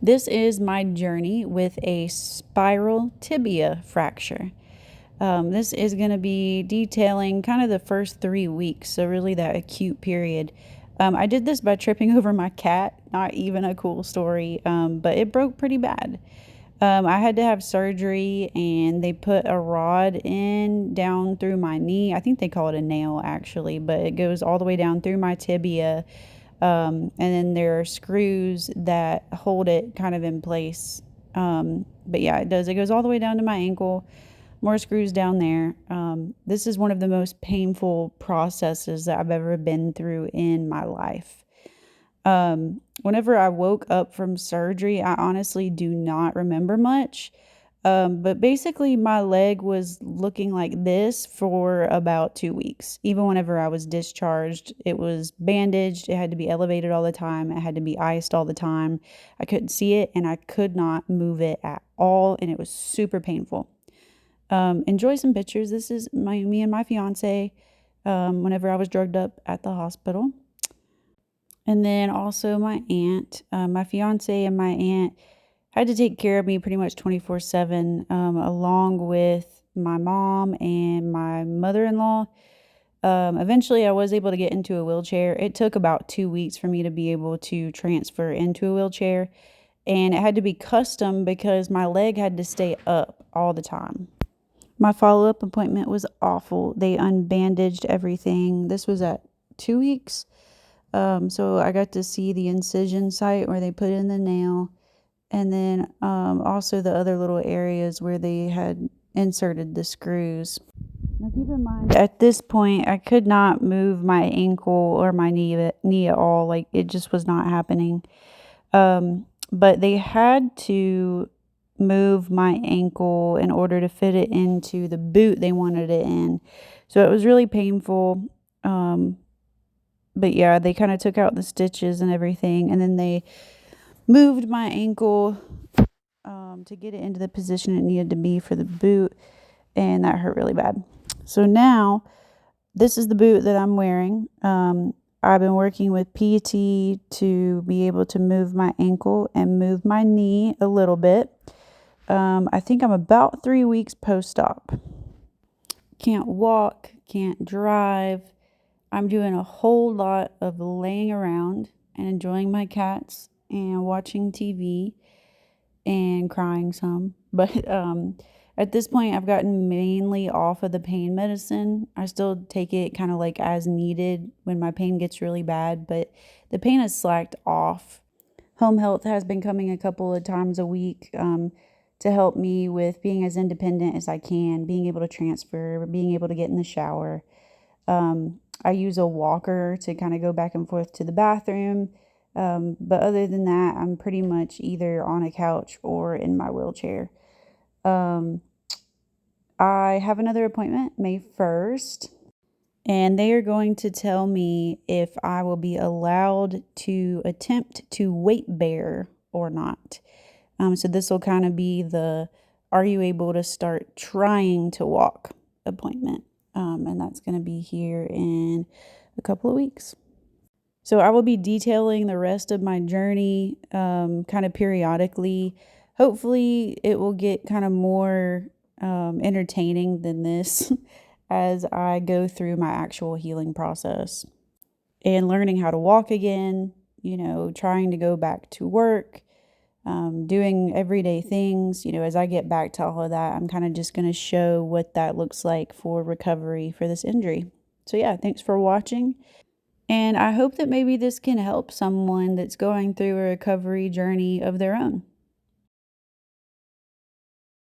This is my journey with a spiral tibia fracture. This is going to be detailing kind of the first 3 weeks, so really that acute period. I did this by tripping over my cat, not even a cool story, but it broke pretty bad. I had to have surgery and they put a rod in down through my knee. I think they call it a nail actually, but it goes all the way down through my tibia. And then there are screws that hold it kind of in place. But yeah, it does. It goes all the way down to my ankle, more screws down there. This is one of the most painful processes that I've ever been through in my life. Whenever I woke up from surgery, I honestly do not remember much. But basically, my leg was looking like this for about 2 weeks. Even whenever I was discharged, it was bandaged. It had to be elevated all the time. It had to be iced all the time. I couldn't see it and I could not move it at all. And it was super painful. Enjoy some pictures. This is me and my fiance whenever I was drugged up at the hospital. And then also my aunt, my fiance and my aunt had to take care of me pretty much 24/7, along with my mom and my mother-in-law. Eventually, I was able to get into a wheelchair. It took about 2 weeks for me to be able to transfer into a wheelchair, and it had to be custom because my leg had to stay up all the time. My follow-up appointment was awful. They unbandaged everything. This was at 2 weeks. So I got to see the incision site where they put in the nail, and then also the other little areas where they had inserted the screws. Now keep in mind, at this point, I could not move my ankle or my knee at all. Like it just was not happening. But they had to move my ankle in order to fit it into the boot they wanted it in. So it was really painful. But yeah, they kind of took out the stitches and everything, and then they moved my ankle to get it into the position it needed to be for the boot, and that hurt really bad. So now, this is the boot that I'm wearing. I've been working with PT to be able to move my ankle and move my knee a little bit. I think I'm about 3 weeks post-op. Can't walk, can't drive. I'm doing a whole lot of laying around and enjoying my cats and watching TV and crying some. But at this point, I've gotten mainly off of the pain medicine. I still take it kind of like as needed when my pain gets really bad, but the pain has slacked off. Home health has been coming a couple of times a week to help me with being as independent as I can, being able to transfer, being able to get in the shower. I use a walker to kind of go back and forth to the bathroom. But other than that, I'm pretty much either on a couch or in my wheelchair. Um, I have another appointment May 1st, and they are going to tell me if I will be allowed to attempt to weight bear or not. So this will kind of be the are you able to start trying to walk appointment. And that's going to be here in a couple of weeks. So I will be detailing the rest of my journey kind of periodically. Hopefully, it will get kind of more entertaining than this as I go through my actual healing process and learning how to walk again, trying to go back to work, doing everyday things. As I get back to all of that, I'm kind of just going to show what that looks like for recovery for this injury. So, yeah, thanks for watching. And I hope that maybe this can help someone that's going through a recovery journey of their own.